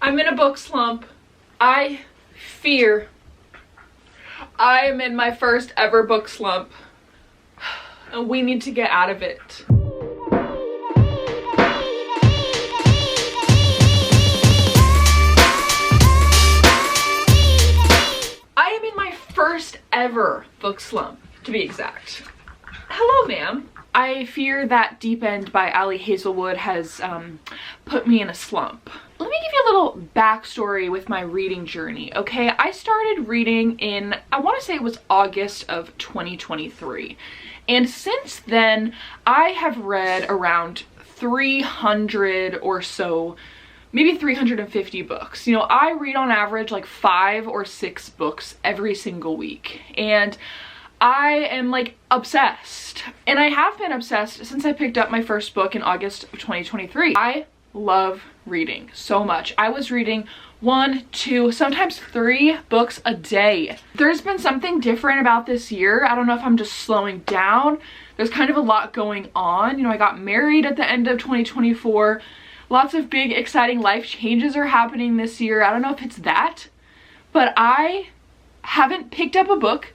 I'm in a book slump. I fear I am in my first ever book slump, and we need to get out of it. I am in my first ever book slump, to be exact. Hello, ma'am. I fear that Deep End by Ali Hazelwood has put me in a slump. Let me give you a little backstory with my reading journey, okay? I started reading in, I want to say it was August of 2023. And since then, I have read around 300 or so, maybe 350 books. You know, I read on average like 5 or 6 books every single week. And I am like obsessed. And I have been obsessed since I picked up my first book in August of 2023. I love reading so much. I was reading 1, 2, sometimes 3 books a day. There's been something different about this year. I don't know if I'm just slowing down. There's kind of a lot going on. You know, I got married at the end of 2024. Lots of big, exciting life changes are happening this year. I don't know if it's that, but I haven't picked up a book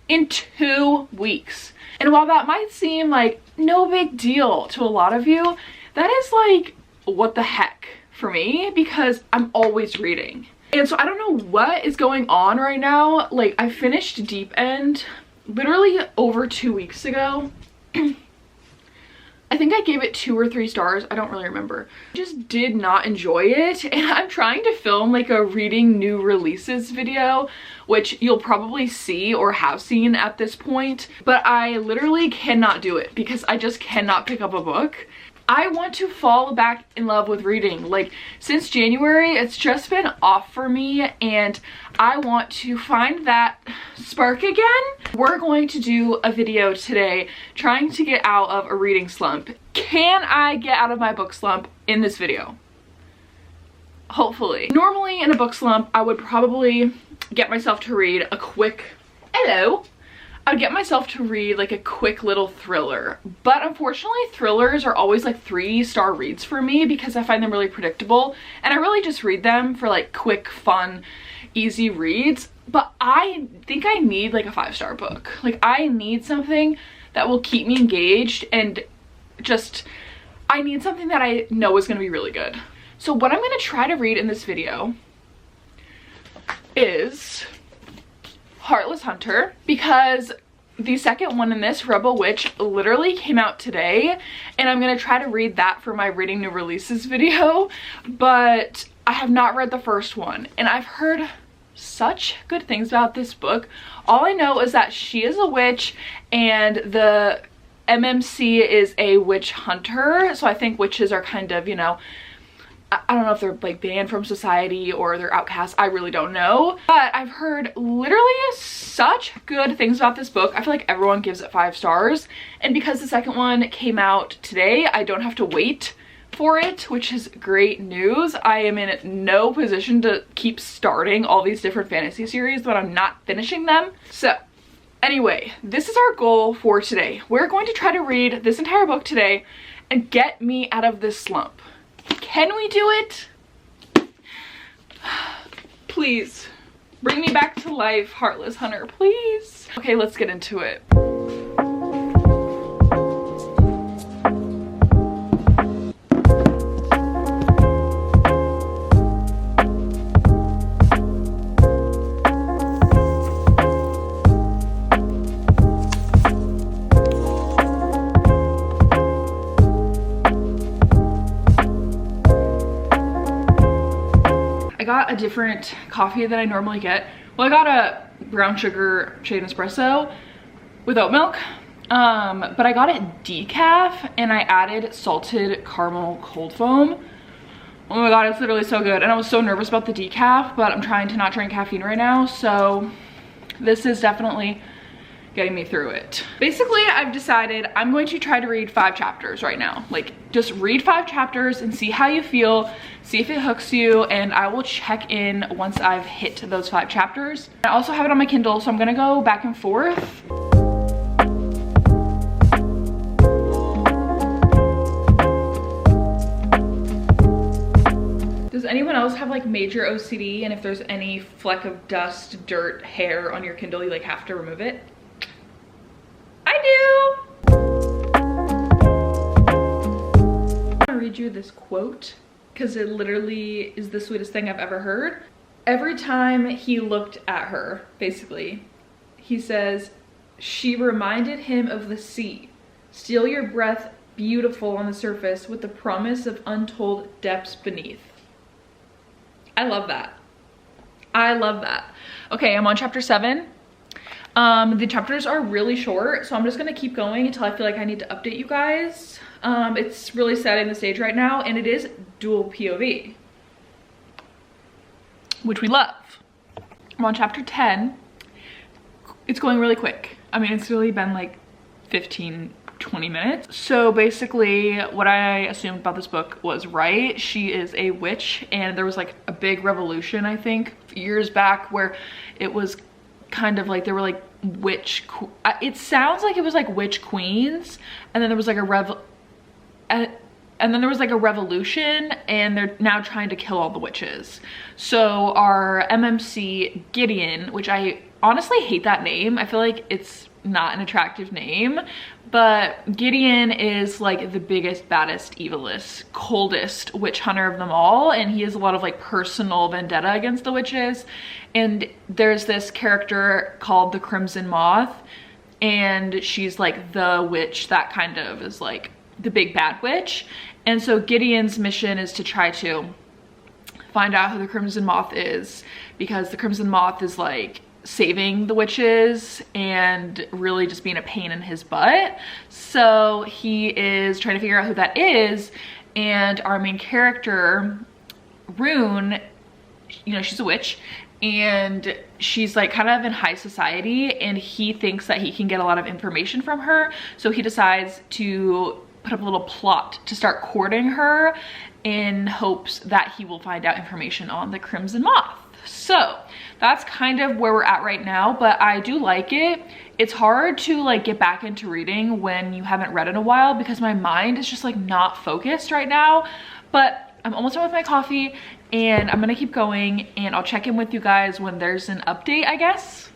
in 2 weeks. And while that might seem like no big deal to a lot of you, that is like, what the heck for me, because I'm always reading. And so I don't know what is going on right now. Like, I finished Deep End literally over 2 weeks ago. I think I gave it 2 or 3 stars. I don't really remember. I just did not enjoy it. And I'm trying to film like a reading new releases video, which you'll probably see or have seen at this point. But I literally cannot do it because I just cannot pick up a book. I want to fall back in love with reading. Like, since January, it's just been off for me, and I want to find that spark again. We're going to do a video today trying to get out of a reading slump. Can I get out of my book slump in this video? Hopefully. Normally in a book slump, I would probably get myself to read a quick, I'd get myself to read like a quick little thriller, but unfortunately thrillers are always like 3-star reads for me because I find them really predictable, and I really just read them for like quick, fun, easy reads. But I think I need like a 5-star book. Like, I need something that will keep me engaged, and just, I need something that I know is going to be really good. So what I'm going to try to read in this video is Heartless Hunter, because the second one in this, Rebel Witch, literally came out today, and I'm gonna try to read that for my reading new releases video, but I have not read the first one, and I've heard such good things about this book. All I know is that she is a witch and the MMC is a witch hunter, so I think witches are kind of, you know, I don't know if they're like banned from society or they're outcasts. I really don't know. But I've heard literally such good things about this book. I feel like everyone gives it 5 stars. And because the second one came out today, I don't have to wait for it, which is great news. I am in no position to keep starting all these different fantasy series when I'm not finishing them. So anyway, this is our goal for today. We're going to try to read this entire book today and get me out of this slump. Can we do it? Please, bring me back to life, Heartless Hunter, please. Okay, let's get into it. Got a different coffee than I normally get. Well, I got a brown sugar shade espresso with oat milk, but I got it decaf, and I added salted caramel cold foam. Oh my god, it's literally so good. And I was so nervous about the decaf, but I'm trying to not drink caffeine right now, so this is definitely getting me through it. Basically, I've decided I'm going to try to read 5 chapters right now. Like, just read 5 chapters and see how you feel, see if it hooks you, and I will check in once I've hit those 5 chapters. I also have it on my Kindle, so I'm gonna go back and forth. anyone else have like major OCD, and if there's any fleck of dust, dirt, hair on your Kindle, you like have to remove it? I do. I'm gonna read you this quote because it literally is the sweetest thing I've ever heard. Every time he looked at her, basically, he says, "She reminded him of the sea. Steal your breath, beautiful on the surface, with the promise of untold depths beneath." I love that. I love that. Okay, I'm on chapter 7. The chapters are really short, so I'm just gonna keep going until I feel like I need to update you guys. It's really setting the stage right now, and it is dual POV, which we love. I'm on chapter 10. It's going really quick. I mean, it's really been like 15-20 minutes. So basically what I assumed about this book was right. She is a witch, and there was like a big revolution, I think, years back, where it was kind of like there were like it sounds like it was like witch queens, and then there was like a revolution, and they're now trying to kill all the witches. So our MMC Gideon, which I honestly hate that name. I feel like it's not an attractive name, but Gideon is like the biggest, baddest, evilest, coldest witch hunter of them all, and he has a lot of like personal vendetta against the witches. And there's this character called the Crimson Moth, and she's like the witch that kind of is like the big bad witch. And so Gideon's mission is to try to find out who the Crimson Moth is, because the Crimson Moth is like saving the witches and really just being a pain in his butt. So he is trying to figure out who that is. And our main character, Rune, you know, she's a witch, and she's like kind of in high society, and he thinks that he can get a lot of information from her. So he decides to put up a little plot to start courting her in hopes that he will find out information on the Crimson Moth. So that's kind of where we're at right now, but I do like it. It's hard to like get back into reading when you haven't read in a while, because my mind is just like not focused right now. But I'm almost done with my coffee, and I'm gonna keep going, and I'll check in with you guys when there's an update, I guess.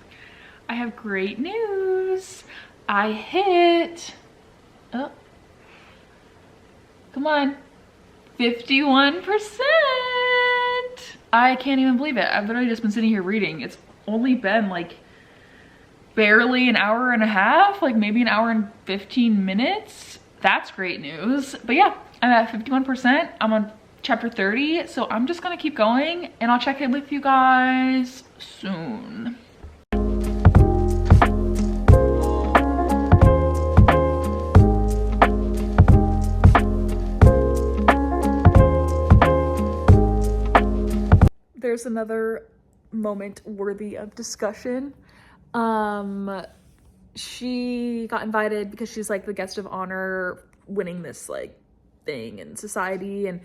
I have great news. I hit, oh, come on, 51%. I can't even believe it. I've literally just been sitting here reading. It's only been like barely an hour and a half, like maybe an hour and 15 minutes. That's great news. But yeah, I'm at 51%. I'm on chapter 30, so I'm just gonna keep going, and I'll check in with you guys soon. There's another moment worthy of discussion. She got invited because she's like the guest of honor winning this like thing in society, and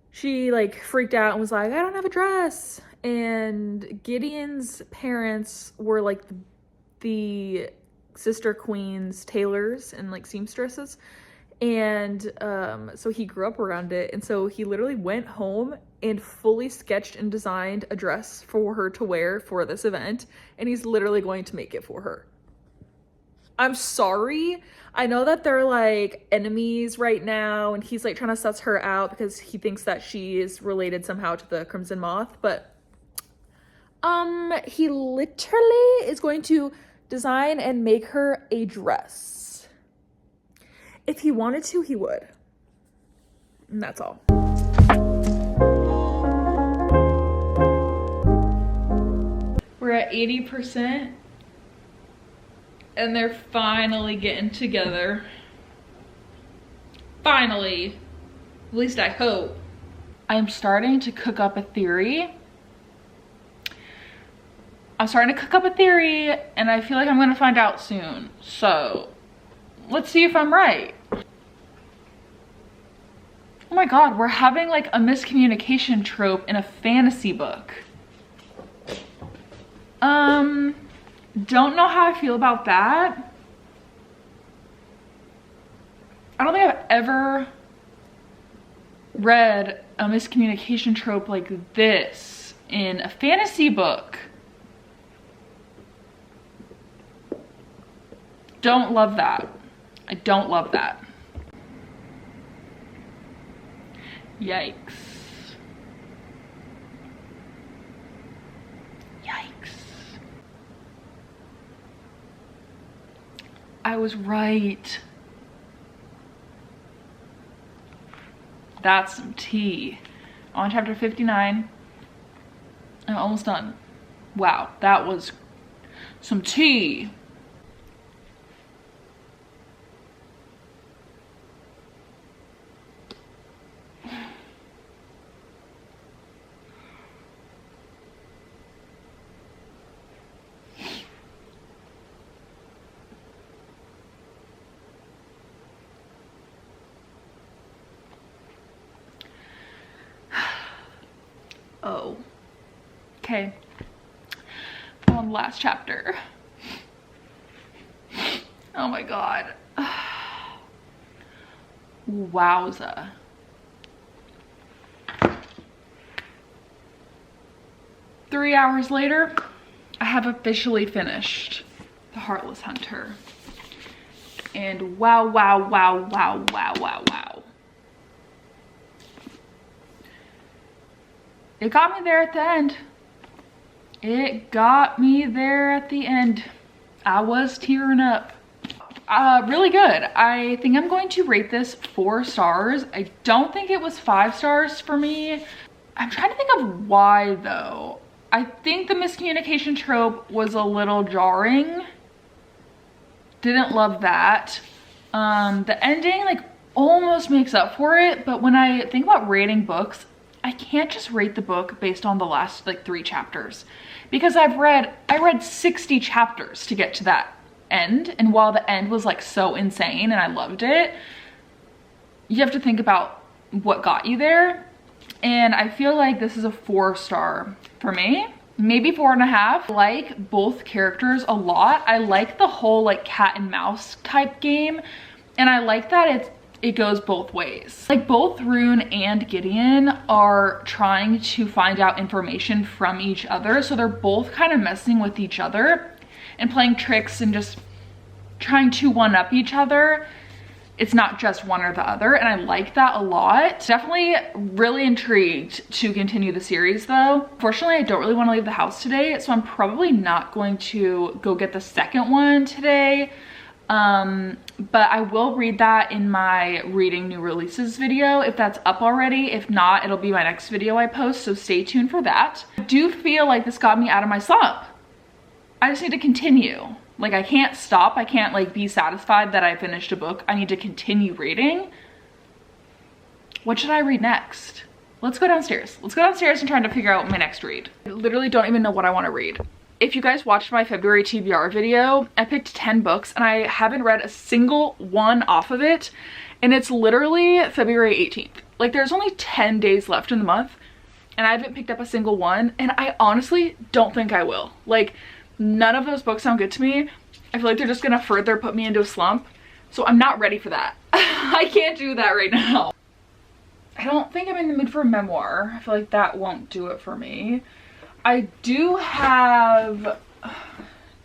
she like freaked out and was like, I don't have a dress. And Gideon's parents were like the sister queens, tailors and like seamstresses, and so he grew up around it, and so he literally went home and fully sketched and designed a dress for her to wear for this event, and he's literally going to make it for her. I'm sorry. I know that they're like enemies right now, and he's like trying to suss her out because he thinks that she is related somehow to the Crimson Moth, but he literally is going to design and make her a dress. If he wanted to, he would. And that's all. We're at 80%, and they're finally getting together. Finally. At least I hope. I'm starting to cook up a theory. And I feel like I'm gonna find out soon. So let's see if I'm right. Oh my god, we're having like a miscommunication trope in a fantasy book. Don't know how I feel about that. I don't think I've ever read a miscommunication trope like this in a fantasy book. Don't love that. I don't love that. Yikes. Yikes. I was right. That's some tea. On chapter 59. I'm almost done. Wow, that was some tea. Oh, okay. On the last chapter. Oh my god. Wowza. Three hours later, I have officially finished The Heartless Hunter. And wow, wow, wow, wow, wow, wow, wow. It got me there at the end. It got me there at the end. I was tearing up. Really good. I think I'm going to rate this 4 stars. I don't think it was 5 stars for me. I'm trying to think of why though. I think the miscommunication trope was a little jarring. Didn't love that. The ending like almost makes up for it, but when I think about rating books, I can't just rate the book based on the last like 3 chapters because I read 60 chapters to get to that end. And while the end was like so insane and I loved it, you have to think about what got you there. And I feel like this is a 4 star for me, maybe 4.5. I like both characters a lot. I like the whole like cat and mouse type game. And I like that it goes both ways. Like both Rune and Gideon are trying to find out information from each other. So they're both kind of messing with each other and playing tricks and just trying to one up each other. It's not just one or the other. And I like that a lot. Definitely really intrigued to continue the series though. Fortunately, I don't really want to leave the house today. So I'm probably not going to go get the second one today. But I will read that in my reading new releases video if that's up already. If not, it'll be my next video I post, so stay tuned for that. I do feel like this got me out of my slump. I just need to continue. Like I can't stop. I can't like be satisfied that I finished a book. I need to continue reading. What should I read next? Let's go downstairs. Let's go downstairs and try to figure out my next read. I literally don't even know what I want to read. If you guys watched my February TBR video, I picked 10 books and I haven't read a single one off of it. And it's literally February 18th. Like there's only 10 days left in the month and I haven't picked up a single one. And I honestly don't think I will. Like none of those books sound good to me. I feel like they're just gonna further put me into a slump. So I'm not ready for that. I can't do that right now. I don't think I'm in the mood for a memoir. I feel like that won't do it for me. I do have,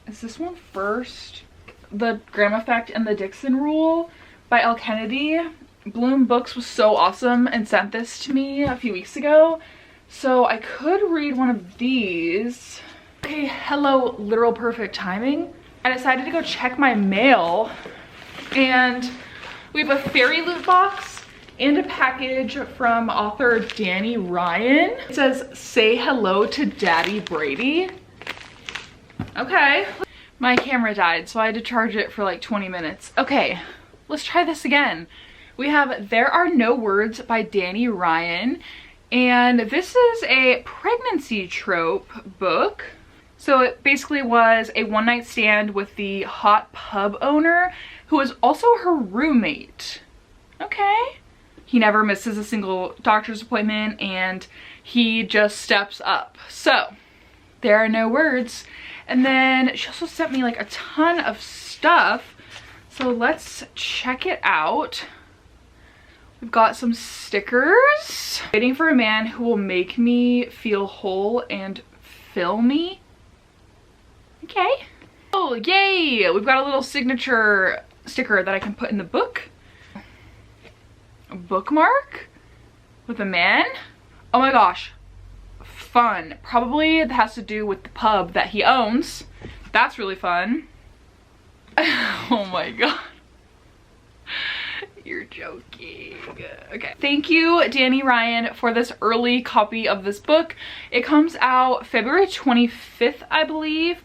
is this one first? The Graham Effect and the Dixon Rule by Elle Kennedy. Bloom Books was so awesome and sent this to me a few weeks ago. So I could read one of these. Okay, hello, literal perfect timing. I decided to go check my mail and we have a fairy loot box and a package from author Danny Ryan. It says, say hello to Daddy Brady. Okay. My camera died, so I had to charge it for like 20 minutes. Okay, let's try this again. We have There Are No Words by Danny Ryan. And this is a pregnancy trope book. So it basically was a one-night stand with the hot pub owner who is also her roommate. Okay. He never misses a single doctor's appointment and he just steps up. So there are no words. And then she also sent me like a ton of stuff. So let's check it out. We've got some stickers. Waiting for a man who will make me feel whole and fill me. Okay. Oh, yay! We've got a little signature sticker that I can put in the book. A bookmark with a man. Oh my gosh. Fun. Probably it has to do with the pub that he owns. That's really fun. Oh my god. You're joking. Okay. Thank you, Danny Ryan, for this early copy of this book. It comes out February 25th, I believe.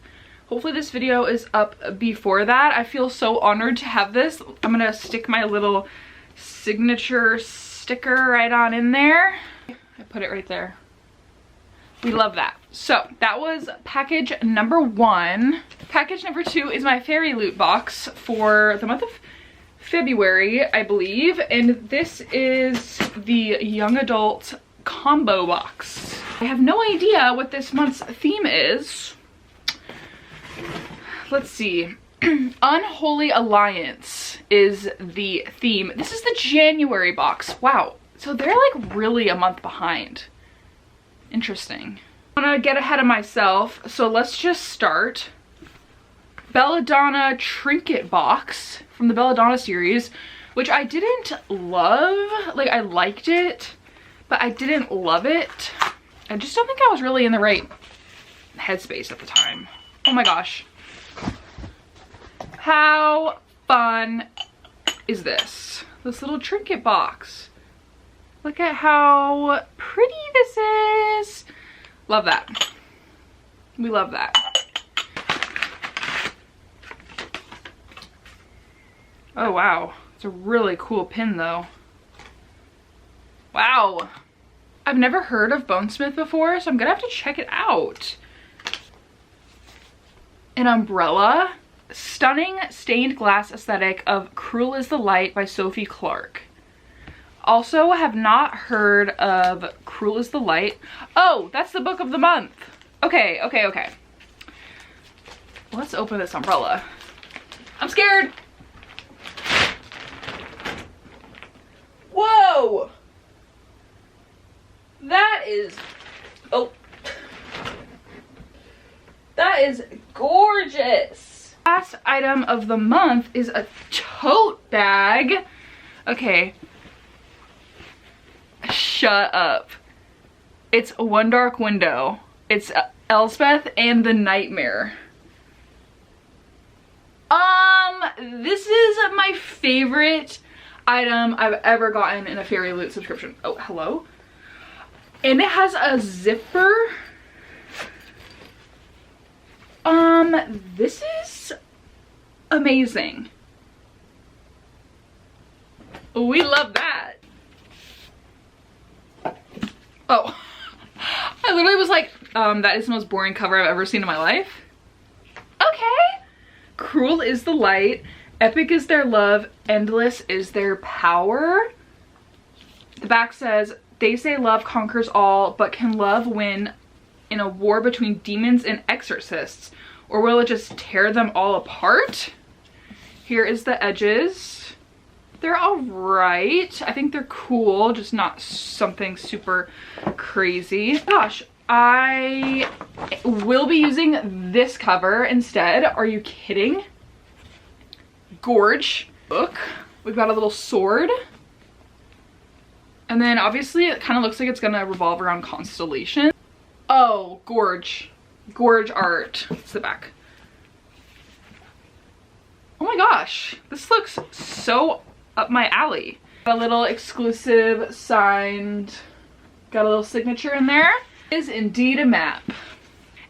Hopefully this video is up before that. I feel so honored to have this. I'm gonna stick my little signature sticker right on in there. I put it right there. We love that. So that was package number 1. Package number 2 is my fairy loot box for the month of February, I believe, and this is the young adult combo box. I have no idea what this month's theme is. Let's see. Unholy Alliance is the theme. This is the January box. Wow. So they're like really a month behind. Interesting. I'm gonna get ahead of myself, so let's just start. Belladonna trinket box from the Belladonna series, which I didn't love. Like, I liked it, but I didn't love it. I just don't think I was really in the right headspace at the time. Oh my gosh. How fun is this? This little trinket box. Look at how pretty this is. Love that. We love that. Oh wow, it's a really cool pin though. Wow. I've never heard of Bonesmith before, so I'm gonna have to check it out. An umbrella. Stunning stained glass aesthetic of Cruel is the Light by Sophie Clark. Also have not heard of Cruel is the Light. Oh, that's the book of the month. Okay. Let's open this umbrella. I'm scared. Whoa! That is, oh. That is gorgeous. Last item of the month is a tote bag. Okay. Shut up. It's One Dark Window. It's Elspeth and the Nightmare. This is my favorite item I've ever gotten in a Fairy Loot subscription. Oh, hello. And it has a zipper. This is amazing. We love that. Oh, I literally was like, that is the most boring cover I've ever seen in my life. Okay. Cruel is the light. Epic is their love. Endless is their power. The back says, they say love conquers all, but can love win in a war between demons and exorcists? Or will it just tear them all apart? Here is the edges. They're all right. I think they're cool, just not something super crazy. Gosh, I will be using this cover instead. Are you kidding? Gorge book. We've got a little sword. And then obviously it kind of looks like it's gonna revolve around constellation. Oh, gorge. Gorge art. It's the back. Oh my gosh, this looks so up my alley. Got a little exclusive signed, got a little signature in there. It is indeed a map.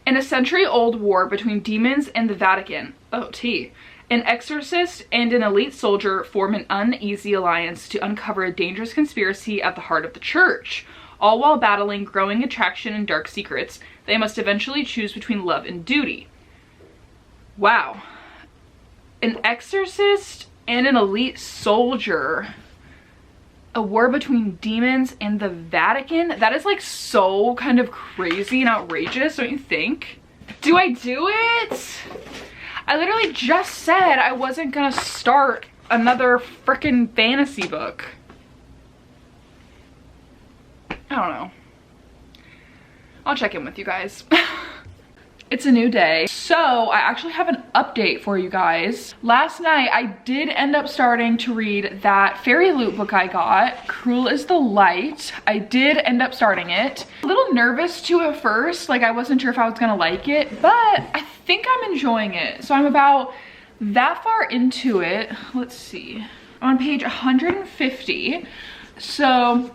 In a century-old war between demons and the Vatican, oh tea, an exorcist and an elite soldier form an uneasy alliance to uncover a dangerous conspiracy at the heart of the church. All while battling growing attraction and dark secrets, they must eventually choose between love and duty. Wow. An exorcist and an elite soldier. A war between demons and the Vatican? That is like so kind of crazy and outrageous, don't you think? Do I do it? I literally just said I wasn't gonna start another freaking fantasy book. I don't know. I'll check in with you guys. It's a new day. So I actually have an update for you guys. Last night I did end up starting to read that fairy loot book I got, Cruel is the Light. I did end up starting it. A little nervous too at first, like I wasn't sure if I was gonna like it, but I think I'm enjoying it. So I'm about that far into it. Let's see, I'm on page 150. So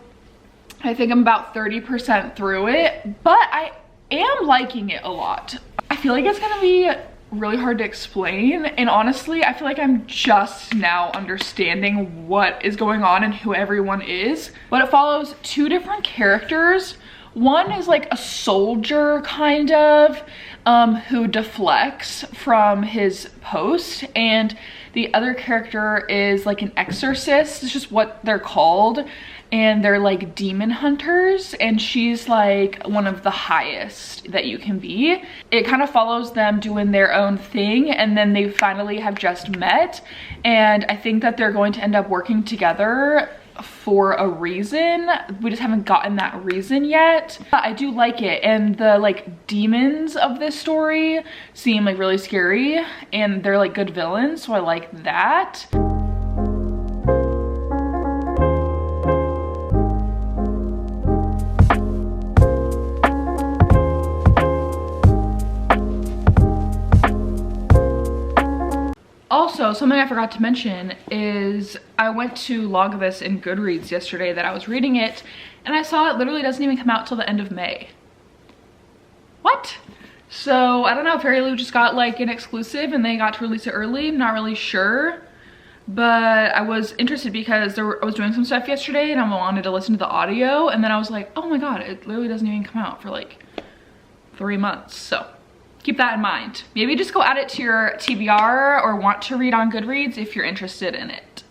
I think I'm about 30% through it, but I am liking it a lot. I feel like it's gonna be really hard to explain, and honestly I feel like I'm just now understanding what is going on and who everyone is. But it follows two different characters. One is like a soldier kind of who deflects from his post, and the other character is like an exorcist. It's just what they're called, and they're like demon hunters, and she's like one of the highest that you can be. It kind of follows them doing their own thing, and then they finally have just met, and I think that they're going to end up working together for a reason. We just haven't gotten that reason yet. But I do like it, and the like demons of this story seem like really scary, and they're like good villains, so I like that. Also, something I forgot to mention is I went to log this in Goodreads yesterday that I was reading it, and I saw it literally doesn't even come out till the end of May. What? So I don't know if Fairy Loot just got like an exclusive and they got to release it early. I'm not really sure, but I was interested because I was doing some stuff yesterday and I wanted to listen to the audio, and then I was like, oh my god, it literally doesn't even come out for like 3 months. So keep that in mind. Maybe just go add it to your TBR or want to read on Goodreads if you're interested in it.